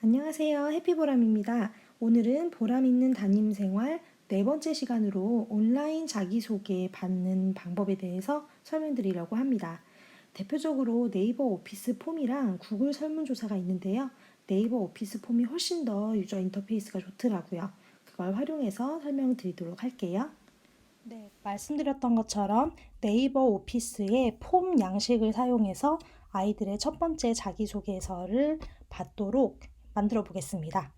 안녕하세요. 해피보람입니다. 오늘은 보람 있는 담임 생활 네 번째 시간으로 온라인 자기소개 받는 방법에 대해서 설명드리려고 합니다. 대표적으로 네이버 오피스 폼이랑 구글 설문조사가 있는데요. 네이버 오피스 폼이 훨씬 더 유저 인터페이스가 좋더라고요. 그걸 활용해서 설명드리도록 할게요. 네, 말씀드렸던 것처럼 네이버 오피스의 폼 양식을 사용해서 아이들의 첫 번째 자기소개서를 받도록 만들어 보겠습니다.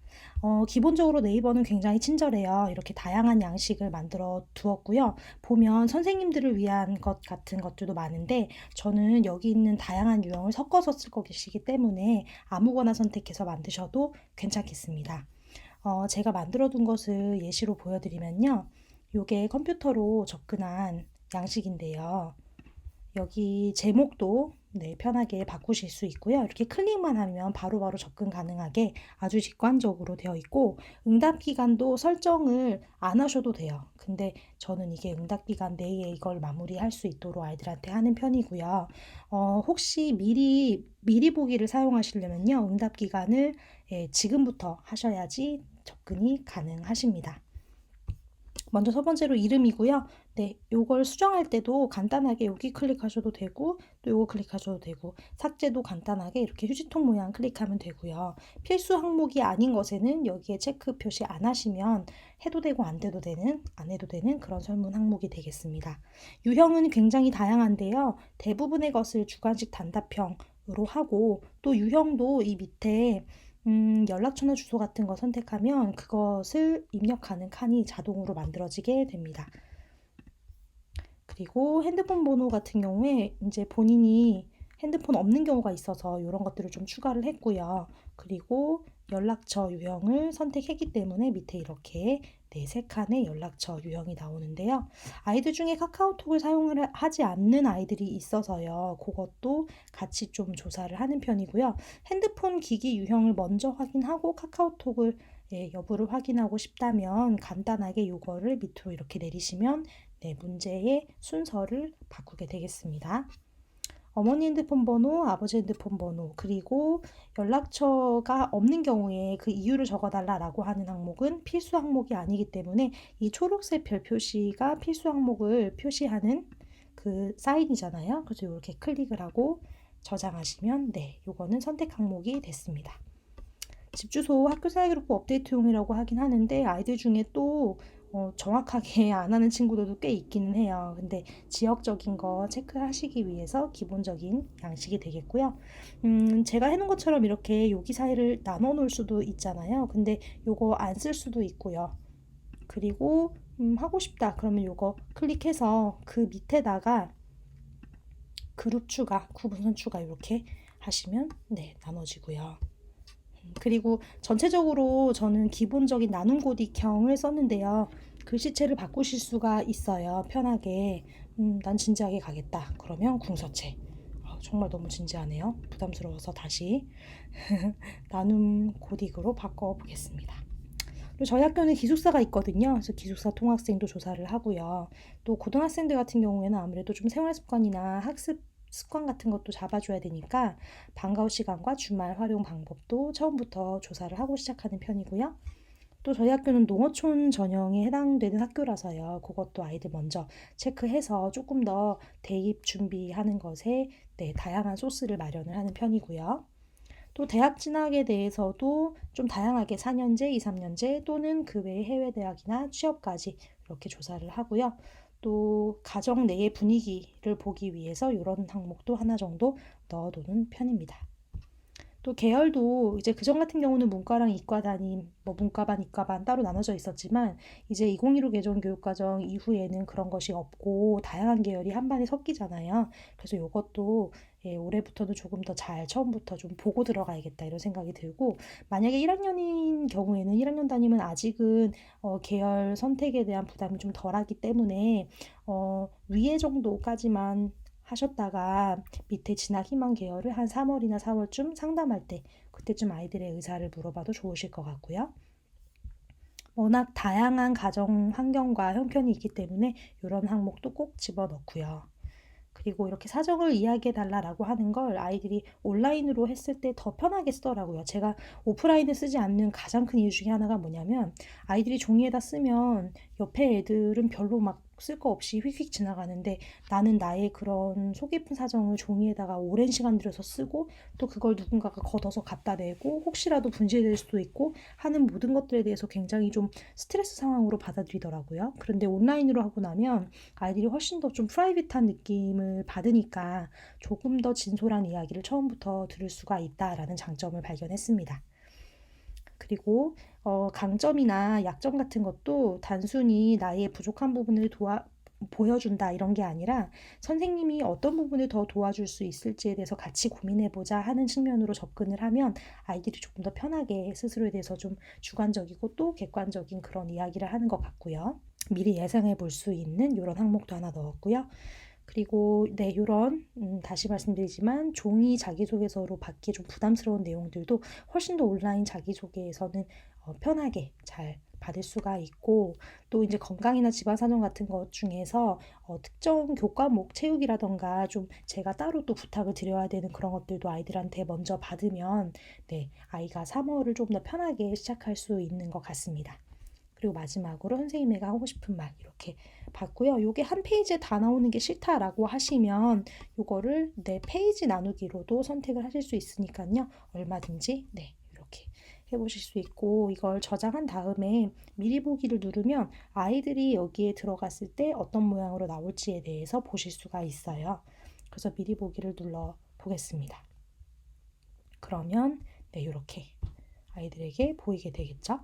기본적으로 네이버는 굉장히 친절해요. 이렇게 다양한 양식을 만들어 두었고요. 보면 선생님들을 위한 것 같은 것들도 많은데 저는 여기 있는 다양한 유형을 섞어서 쓸 것이기 때문에 아무거나 선택해서 만드셔도 괜찮겠습니다. 제가 만들어 둔 것을 예시로 보여드리면요. 요게 컴퓨터로 접근한 양식인데요. 여기 제목도 편하게 바꾸실 수 있고요. 이렇게 클릭만 하면 바로바로 접근 가능하게 아주 직관적으로 되어 있고 응답 기간도 설정을 안 하셔도 돼요. 근데 저는 이게 응답 기간 내에 이걸 마무리할 수 있도록 아이들한테 하는 편이고요. 혹시 미리 보기를 사용하시려면요. 응답 기간을 지금부터 하셔야지 접근이 가능하십니다. 먼저 첫 번째로 이름이고요. 네, 요걸 수정할 때도 간단하게 여기 클릭하셔도 되고 또 요거 클릭하셔도 되고 삭제도 간단하게 이렇게 휴지통 모양 클릭하면 되고요. 필수 항목이 아닌 것에는 여기에 체크 표시 안 하시면 해도 되고 안 해도 되는 그런 설문 항목이 되겠습니다. 유형은 굉장히 다양한데요. 대부분의 것을 주관식 단답형으로 하고 또 유형도 이 밑에 연락처나 주소 같은 거 선택하면 그것을 입력하는 칸이 자동으로 만들어지게 됩니다. 그리고 핸드폰 번호 같은 경우에 이제 본인이 핸드폰 없는 경우가 있어서 이런 것들을 좀 추가를 했고요. 그리고 연락처 유형을 선택했기 때문에 밑에 이렇게 세 칸의 연락처 유형이 나오는데요. 아이들 중에 카카오톡을 사용을 하지 않는 아이들이 있어서요. 그것도 같이 좀 조사를 하는 편이고요. 핸드폰 기기 유형을 먼저 확인하고 카카오톡을 여부를 확인하고 싶다면 간단하게 이거를 밑으로 이렇게 내리시면 문제의 순서를 바꾸게 되겠습니다. 어머니 핸드폰 번호, 아버지 핸드폰 번호, 그리고 연락처가 없는 경우에 그 이유를 적어달라고 하는 항목은 필수 항목이 아니기 때문에 이 초록색 별 표시가 필수 항목을 표시하는 그 사인이잖아요. 그래서 이렇게 클릭을 하고 저장하시면 요거는 선택 항목이 됐습니다. 집 주소 학교 사회그룹 업데이트용이라고 하긴 하는데 아이들 중에 또 정확하게 안 하는 친구들도 꽤 있기는 해요. 근데 지역적인 거 체크하시기 위해서 기본적인 양식이 되겠고요. 제가 해놓은 것처럼 이렇게 여기 사이를 나눠 놓을 수도 있잖아요. 근데 요거 안 쓸 수도 있고요. 그리고 하고 싶다 그러면 요거 클릭해서 그 밑에다가 그룹 추가, 구분선 추가 이렇게 하시면 나눠지고요. 그리고 전체적으로 저는 기본적인 나눔 고딕형을 썼는데요. 글씨체를 바꾸실 수가 있어요. 편하게. 난 진지하게 가겠다. 그러면 궁서체. 정말 너무 진지하네요. 부담스러워서 다시 나눔 고딕으로 바꿔보겠습니다. 그리고 저희 학교는 기숙사가 있거든요. 그래서 기숙사 통학생도 조사를 하고요. 또 고등학생들 같은 경우에는 아무래도 좀 생활 습관이나 학습 습관 같은 것도 잡아줘야 되니까 방과후 시간과 주말 활용 방법도 처음부터 조사를 하고 시작하는 편이고요. 또 저희 학교는 농어촌 전형에 해당되는 학교라서요. 그것도 아이들 먼저 체크해서 조금 더 대입 준비하는 것에 다양한 소스를 마련을 하는 편이고요. 또 대학 진학에 대해서도 좀 다양하게 4년제, 2, 3년제 또는 그 외의 해외 대학이나 취업까지 이렇게 조사를 하고요. 또 가정 내의 분위기를 보기 위해서 이런 항목도 하나 정도 넣어두는 편입니다. 또 계열도 이제 그전 같은 경우는 문과랑 이과 담임, 뭐 문과반, 이과반 따로 나눠져 있었지만 이제 2015 개정 교육과정 이후에는 그런 것이 없고 다양한 계열이 한 반에 섞이잖아요. 그래서 이것도 올해부터는 조금 더 잘 처음부터 좀 보고 들어가야겠다 이런 생각이 들고 만약에 1학년인 경우에는 1학년 담임은 아직은 계열 선택에 대한 부담이 좀 덜하기 때문에 위에 정도까지만 하셨다가 밑에 진학 희망 계열을 한 3월이나 4월쯤 상담할 때 그때쯤 아이들의 의사를 물어봐도 좋으실 것 같고요. 워낙 다양한 가정 환경과 형편이 있기 때문에 이런 항목도 꼭 집어넣고요. 그리고 이렇게 사정을 이야기해 달라라고 하는 걸 아이들이 온라인으로 했을 때 더 편하게 쓰더라고요. 제가 오프라인을 쓰지 않는 가장 큰 이유 중에 하나가 뭐냐면 아이들이 종이에다 쓰면 옆에 애들은 별로 막 쓸 거 없이 휙휙 지나가는데 나는 나의 그런 속 깊은 사정을 종이에다가 오랜 시간 들여서 쓰고 또 그걸 누군가가 걷어서 갖다 대고 혹시라도 분실될 수도 있고 하는 모든 것들에 대해서 굉장히 좀 스트레스 상황으로 받아들이더라고요. 그런데 온라인으로 하고 나면 아이들이 훨씬 더 좀 프라이빗한 느낌을 받으니까 조금 더 진솔한 이야기를 처음부터 들을 수가 있다라는 장점을 발견했습니다. 그리고 강점이나 약점 같은 것도 단순히 나의 부족한 부분을 보여준다 이런 게 아니라 선생님이 어떤 부분을 더 도와줄 수 있을지에 대해서 같이 고민해보자 하는 측면으로 접근을 하면 아이들이 조금 더 편하게 스스로에 대해서 좀 주관적이고 또 객관적인 그런 이야기를 하는 것 같고요. 미리 예상해 볼 수 있는 이런 항목도 하나 넣었고요. 그리고 네, 요런 다시 말씀드리지만 종이 자기소개서로 받기 좀 부담스러운 내용들도 훨씬 더 온라인 자기소개에서는 편하게 잘 받을 수가 있고 또 이제 건강이나 집안 사정 같은 것 중에서 특정 교과목 체육이라던가 좀 제가 따로 또 부탁을 드려야 되는 그런 것들도 아이들한테 먼저 받으면 네, 아이가 3월을 좀 더 편하게 시작할 수 있는 것 같습니다. 그리고 마지막으로 선생님이가 하고 싶은 말 이렇게 봤고요. 요게 한 페이지에 다 나오는 게 싫다라고 하시면 요거를 네 페이지 나누기로도 선택을 하실 수 있으니까요. 얼마든지 네 이렇게 해보실 수 있고 이걸 저장한 다음에 미리 보기를 누르면 아이들이 여기에 들어갔을 때 어떤 모양으로 나올지에 대해서 보실 수가 있어요. 그래서 미리 보기를 눌러 보겠습니다. 그러면 네 이렇게 아이들에게 보이게 되겠죠.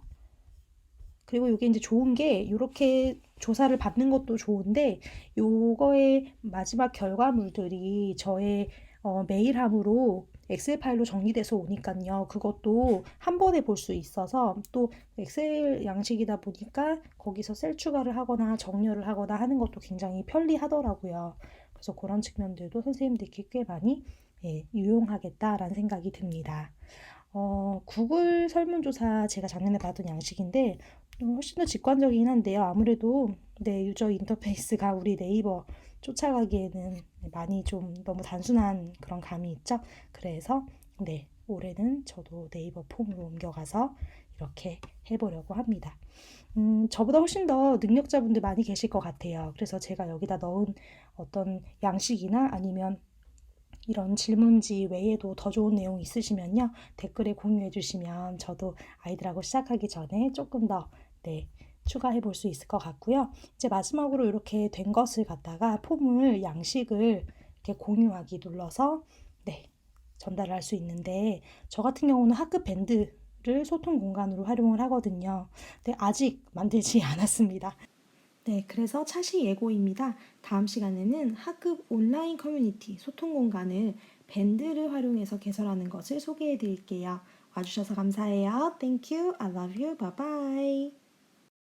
그리고 이게 이제 좋은 게 이렇게 조사를 받는 것도 좋은데 요거의 마지막 결과물들이 저의 메일함으로 엑셀 파일로 정리돼서 오니까요. 그것도 한 번에 볼 수 있어서 또 엑셀 양식이다 보니까 거기서 셀 추가를 하거나 정렬을 하거나 하는 것도 굉장히 편리하더라고요. 그래서 그런 측면들도 선생님들께 꽤 많이 유용하겠다라는 생각이 듭니다. 구글 설문조사 제가 작년에 받은 양식인데 훨씬 더 직관적이긴 한데요. 아무래도 네, 유저 인터페이스가 우리 네이버 쫓아가기에는 많이 좀 너무 단순한 그런 감이 있죠. 그래서 네, 올해는 저도 네이버 폼으로 옮겨가서 이렇게 해보려고 합니다. 저보다 훨씬 더 능력자분들 많이 계실 것 같아요. 그래서 제가 여기다 넣은 어떤 양식이나 아니면 이런 질문지 외에도 더 좋은 내용 있으시면요. 댓글에 공유해 주시면 저도 아이들하고 시작하기 전에 조금 더 네, 추가해 볼 수 있을 것 같고요. 이제 마지막으로 이렇게 된 것을 갖다가 폼을 양식을 이렇게 공유하기 눌러서 네, 전달을 할 수 있는데 저 같은 경우는 학급 밴드를 소통 공간으로 활용을 하거든요. 근데 아직 만들지 않았습니다. 네, 그래서 차시 예고입니다. 다음 시간에는 학급 온라인 커뮤니티 소통 공간을 밴드를 활용해서 개설하는 것을 소개해 드릴게요. 와주셔서 감사해요. Thank you. I love you. Bye bye.